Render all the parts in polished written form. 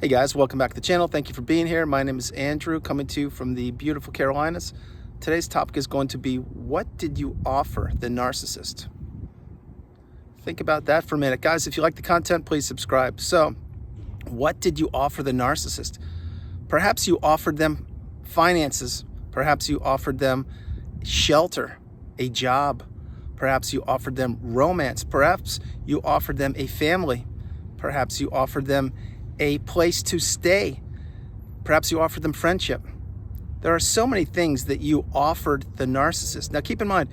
Hey guys, welcome back to the channel. Thank you for being here. My name is Andrew, coming to you from the beautiful Carolinas. Today's topic is going to be, what did you offer the narcissist? Think about that for a minute. Guys, if you like the content, please subscribe. So, what did you offer the narcissist? Perhaps you offered them finances. Perhaps you offered them shelter, a job. Perhaps you offered them romance. Perhaps you offered them a family. Perhaps you offered them a place to stay. Perhaps you offered them friendship. There are so many things that you offered the narcissist. Now keep in mind,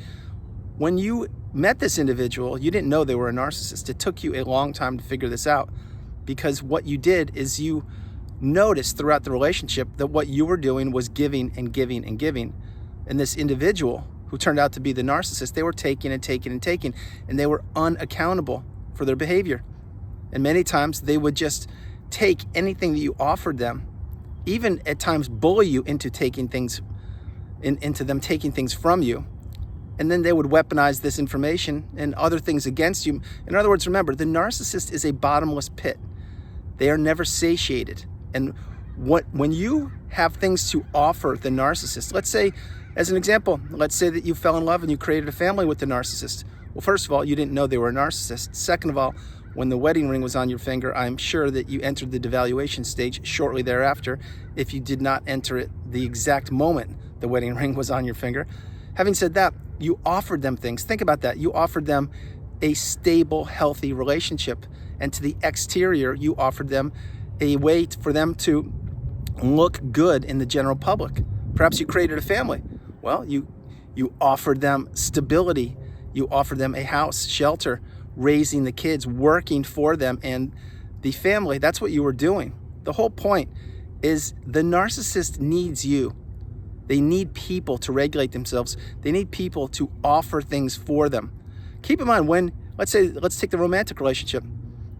when you met this individual, you didn't know they were a narcissist. It took you a long time to figure this out, because what you did is you noticed throughout the relationship that what you were doing was giving and giving and giving. And this individual, who turned out to be the narcissist, they were taking and taking and taking, and they were unaccountable for their behavior. And many times they would just take anything that you offered them, even at times bully you into taking things, into them taking things from you. And then they would weaponize this information and other things against you. In other words, remember, the narcissist is a bottomless pit. They are never satiated. And when you have things to offer the narcissist, let's say, as an example, let's say that you fell in love and you created a family with the narcissist. Well, first of all, you didn't know they were a narcissist. Second of all, when the wedding ring was on your finger, I'm sure that you entered the devaluation stage shortly thereafter, if you did not enter it the exact moment the wedding ring was on your finger. Having said that, you offered them things. Think about that. You offered them a stable, healthy relationship. And to the exterior, you offered them a way for them to look good in the general public. Perhaps you created a family. Well, you offered them stability. You offered them a house, shelter, raising the kids, working for them and the family. That's what you were doing. The whole point is the narcissist needs you. They need people to regulate themselves. They need people to offer things for them. Keep in mind, let's take the romantic relationship.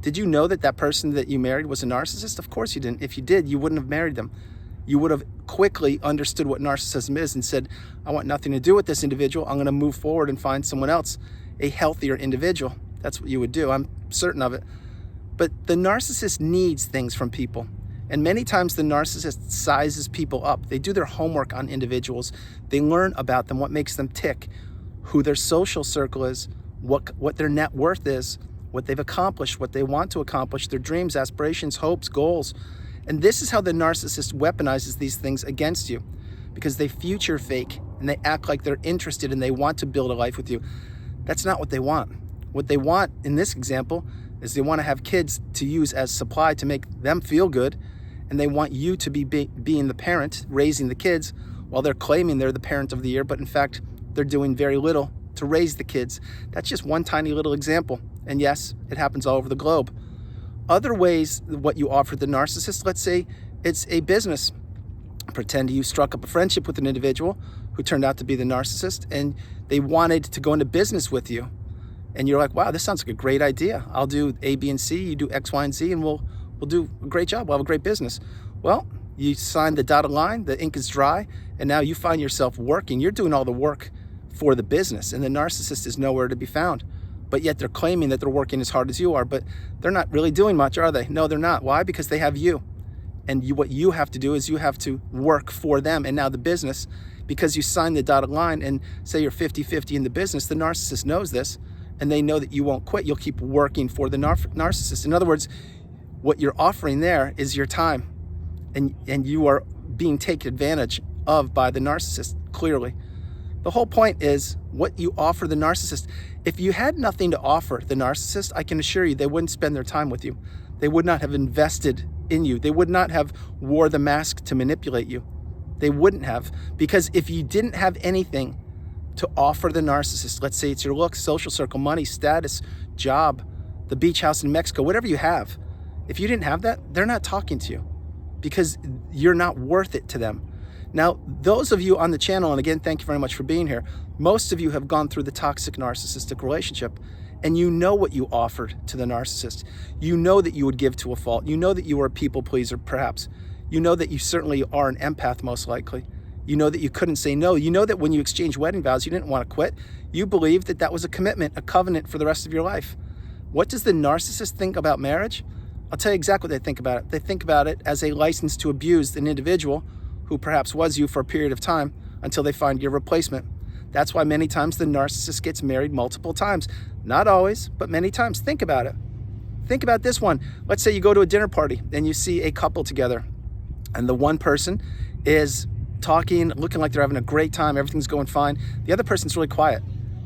Did you know that person that you married was a narcissist? Of course you didn't. If you did, you wouldn't have married them. You would have quickly understood what narcissism is and said, I want nothing to do with this individual. I'm going to move forward and find someone else, a healthier individual. That's what you would do. I'm certain of it. But the narcissist needs things from people. And many times the narcissist sizes people up. They do their homework on individuals. They learn about them, what makes them tick, who their social circle is, what their net worth is, what they've accomplished, what they want to accomplish, their dreams, aspirations, hopes, goals. And this is how the narcissist weaponizes these things against you, because they future fake and they act like they're interested and they want to build a life with you. That's not what they want. What they want in this example is they want to have kids to use as supply to make them feel good, and they want you to be being the parent, raising the kids, while they're claiming they're the parent of the year, but in fact, they're doing very little to raise the kids. That's just one tiny little example. And yes, it happens all over the globe. Other ways, what you offer the narcissist, let's say it's a business. Pretend you struck up a friendship with an individual who turned out to be the narcissist, and they wanted to go into business with you. And you're like, wow, this sounds like a great idea. I'll do A, B, and C, you do X, Y, and Z, and we'll do a great job. We'll have a great business. Well, you signed the dotted line, the ink is dry, and now you find yourself working. You're doing all the work for the business, and the narcissist is nowhere to be found. But yet they're claiming that they're working as hard as you are, but they're not really doing much, are they? No, they're not. Why? Because they have you. And what you have to do is you have to work for them. And now the business, because you signed the dotted line and say you're 50-50 in the business, the narcissist knows this, and they know that you won't quit. You'll keep working for the narcissist. In other words, what you're offering there is your time, and you are being taken advantage of by the narcissist, clearly. The whole point is what you offer the narcissist. If you had nothing to offer the narcissist, I can assure you they wouldn't spend their time with you. They would not have invested in you. They would not have wore the mask to manipulate you. They wouldn't have, because if you didn't have anything to offer the narcissist, let's say it's your looks, social circle, money, status, job, the beach house in Mexico, whatever you have, if you didn't have that, they're not talking to you because you're not worth it to them. Now, those of you on the channel, and again, thank you very much for being here, most of you have gone through the toxic narcissistic relationship, and you know what you offered to the narcissist. You know that you would give to a fault. You know that you were a people pleaser, perhaps. You know that you certainly are an empath, most likely. You know that you couldn't say no. You know that when you exchanged wedding vows, you didn't want to quit. You believed that that was a commitment, a covenant for the rest of your life. What does the narcissist think about marriage? I'll tell you exactly what they think about it. They think about it as a license to abuse an individual who perhaps was you for a period of time until they find your replacement. That's why many times the narcissist gets married multiple times. Not always, but many times. Think about it. Think about this one. Let's say you go to a dinner party and you see a couple together, and the one person is talking, looking like they're having a great time, everything's going fine. The other person's really quiet.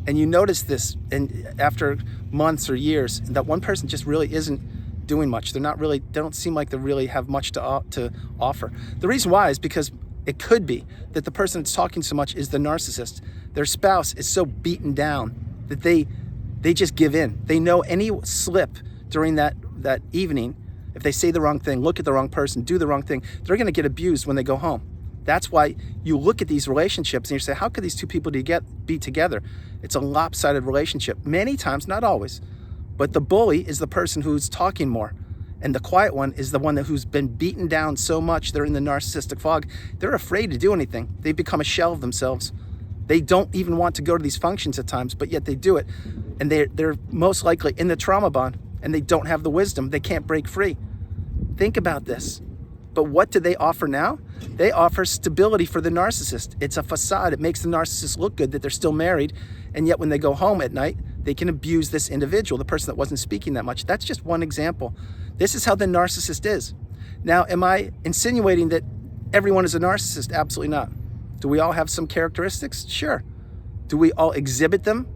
And you notice this, and after months or years, that one person just really isn't doing much. They don't seem like they really have much to offer. The reason why is because it could be that the person that's talking so much is the narcissist. Their spouse is so beaten down that they just give in. They know any slip during that evening, if they say the wrong thing, look at the wrong person, do the wrong thing, they're gonna get abused when they go home. That's why you look at these relationships and you say, how could these two people be together? It's a lopsided relationship. Many times, not always, but the bully is the person who's talking more. And the quiet one is the one who's been beaten down so much they're in the narcissistic fog. They're afraid to do anything. They've become a shell of themselves. They don't even want to go to these functions at times, but yet they do it. And they're most likely in the trauma bond, and they don't have the wisdom. They can't break free. Think about this. But what do they offer now? They offer stability for the narcissist. It's a facade. It makes the narcissist look good that they're still married, and yet when they go home at night, they can abuse this individual, the person that wasn't speaking that much. That's just one example. This is how the narcissist is. Now, am I insinuating that everyone is a narcissist? Absolutely not. Do we all have some characteristics? Sure. Do we all exhibit them?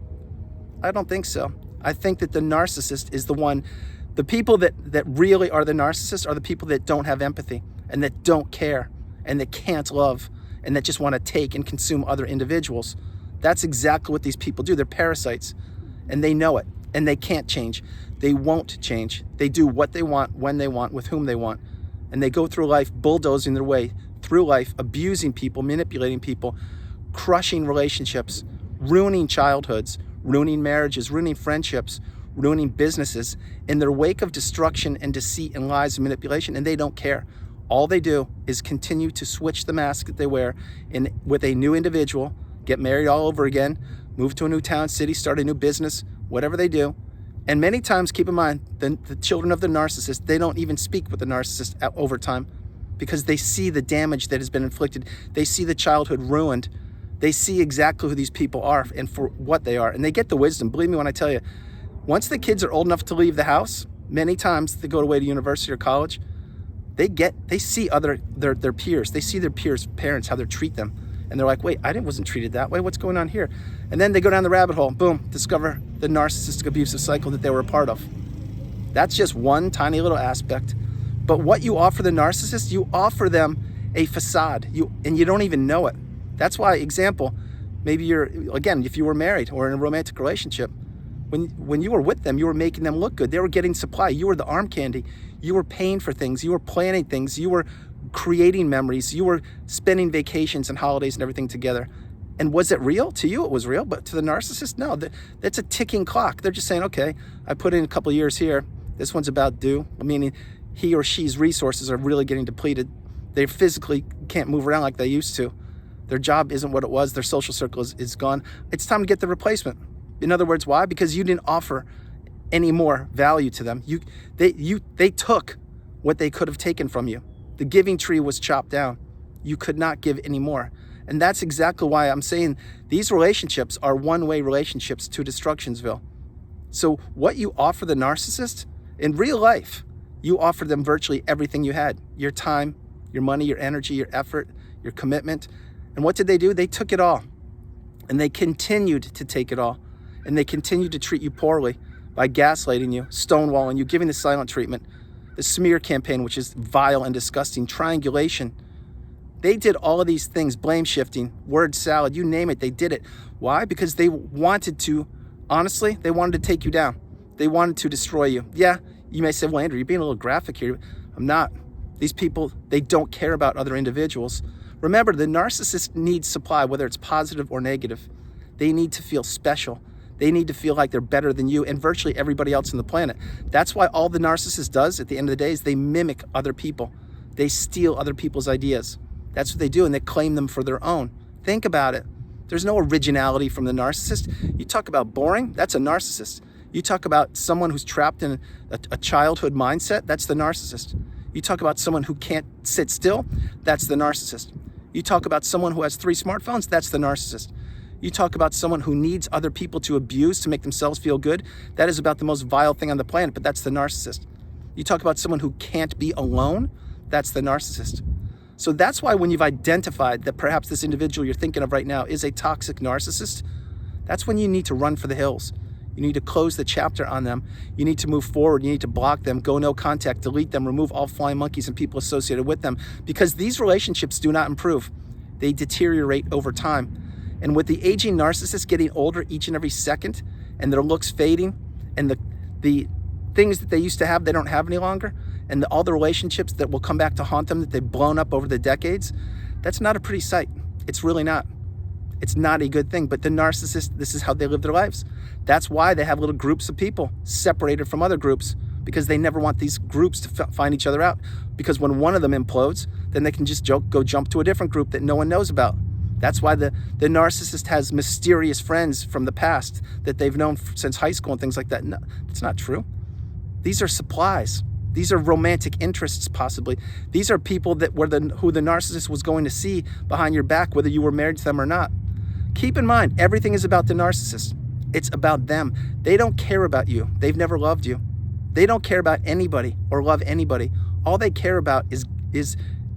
I don't think so. I think that the narcissist is the people that really are the narcissists are the people that don't have empathy and that don't care and that can't love and that just want to take and consume other individuals. That's exactly what these people do. They're parasites, and they know it, and they can't change. They won't change. They do what they want, when they want, with whom they want. And they go through life bulldozing their way through life, abusing people, manipulating people, crushing relationships, ruining childhoods, ruining marriages, ruining friendships, ruining businesses in their wake of destruction and deceit and lies and manipulation, and they don't care. All they do is continue to switch the mask that they wear with a new individual, get married all over again, move to a new town, city, start a new business, whatever they do. And many times, keep in mind, the children of the narcissist, they don't even speak with the narcissist over time because they see the damage that has been inflicted. They see the childhood ruined. They see exactly who these people are and for what they are. And they get the wisdom. Believe me when I tell you, once the kids are old enough to leave the house, many times they go away to university or college, they see their peers. They see their peers' parents, how they treat them. And they're like, wait, I wasn't treated that way. What's going on here? And then they go down the rabbit hole, boom, discover the narcissistic abusive cycle that they were a part of. That's just one tiny little aspect. But what you offer the narcissist, you offer them a facade, and you don't even know it. That's why, example, maybe if you were married or in a romantic relationship, when you were with them, you were making them look good. They were getting supply. You were the arm candy. You were paying for things. You were planning things. You were creating memories. You were spending vacations and holidays and everything together. And was it real? To you, it was real, but to the narcissist, no. That's a ticking clock. They're just saying, okay, I put in a couple of years here. This one's about due, meaning he or she's resources are really getting depleted. They physically can't move around like they used to. Their job isn't what it was. Their social circle is gone. It's time to get the replacement. In other words, why? Because you didn't offer any more value to them. They took what they could have taken from you. The giving tree was chopped down. You could not give any more. And that's exactly why I'm saying these relationships are one-way relationships to Destructionsville. So what you offer the narcissist, in real life, you offer them virtually everything you had. Your time, your money, your energy, your effort, your commitment. And what did they do? They took it all. And they continued to take it all. And they continued to treat you poorly by gaslighting you, stonewalling you, giving the silent treatment, the smear campaign, which is vile and disgusting, triangulation. They did all of these things, blame shifting, word salad, you name it, they did it. Why? Because they wanted to, honestly, they wanted to take you down. They wanted to destroy you. Yeah, you may say, well, Andrew, you're being a little graphic here. I'm not. These people, they don't care about other individuals. Remember, the narcissist needs supply, whether it's positive or negative. They need to feel special. They need to feel like they're better than you and virtually everybody else on the planet. That's why all the narcissist does at the end of the day is they mimic other people. They steal other people's ideas. That's what they do, and they claim them for their own. Think about it. There's no originality from the narcissist. You talk about boring, that's a narcissist. You talk about someone who's trapped in a childhood mindset, that's the narcissist. You talk about someone who can't sit still, that's the narcissist. You talk about someone who has 3 smartphones, that's the narcissist. You talk about someone who needs other people to abuse to make themselves feel good, that is about the most vile thing on the planet, but that's the narcissist. You talk about someone who can't be alone, that's the narcissist. So that's why when you've identified that perhaps this individual you're thinking of right now is a toxic narcissist, that's when you need to run for the hills. You need to close the chapter on them. You need to move forward. You need to block them, go no contact, delete them, remove all flying monkeys and people associated with them, because these relationships do not improve. They deteriorate over time. And with the aging narcissist getting older each and every second, and their looks fading, and the things that they used to have they don't have any longer, and all the relationships that will come back to haunt them that they've blown up over the decades, that's not a pretty sight. It's really not. It's not a good thing. But the narcissist, this is how they live their lives. That's why they have little groups of people separated from other groups, because they never want these groups to find each other out. Because when one of them implodes, then they can just go jump to a different group that no one knows about. That's why the narcissist has mysterious friends from the past that they've known since high school and things like that. No, it's not true. These are supplies. These are romantic interests, possibly. These are people that were who the narcissist was going to see behind your back, whether you were married to them or not. Keep in mind, everything is about the narcissist. It's about them. They don't care about you. They've never loved you. They don't care about anybody or love anybody. All they care about is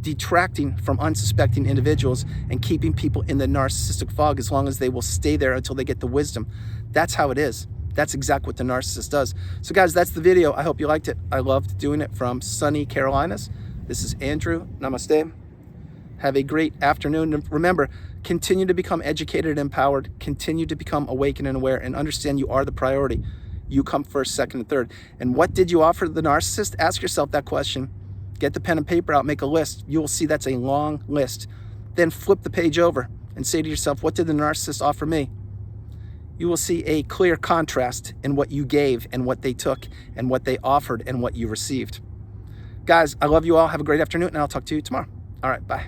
detracting from unsuspecting individuals and keeping people in the narcissistic fog as long as they will stay there until they get the wisdom. That's how it is. That's exactly what the narcissist does. So guys, that's the video. I hope you liked it. I loved doing it from sunny Carolinas. This is Andrew. Namaste. Have a great afternoon. And remember, continue to become educated and empowered. Continue to become awakened and aware, and understand you are the priority. You come first, second, and third. And what did you offer the narcissist? Ask yourself that question. Get the pen and paper out, make a list. You will see that's a long list. Then flip the page over and say to yourself, what did the narcissist offer me? You will see a clear contrast in what you gave and what they took, and what they offered and what you received. Guys, I love you all. Have a great afternoon, and I'll talk to you tomorrow. All right, bye.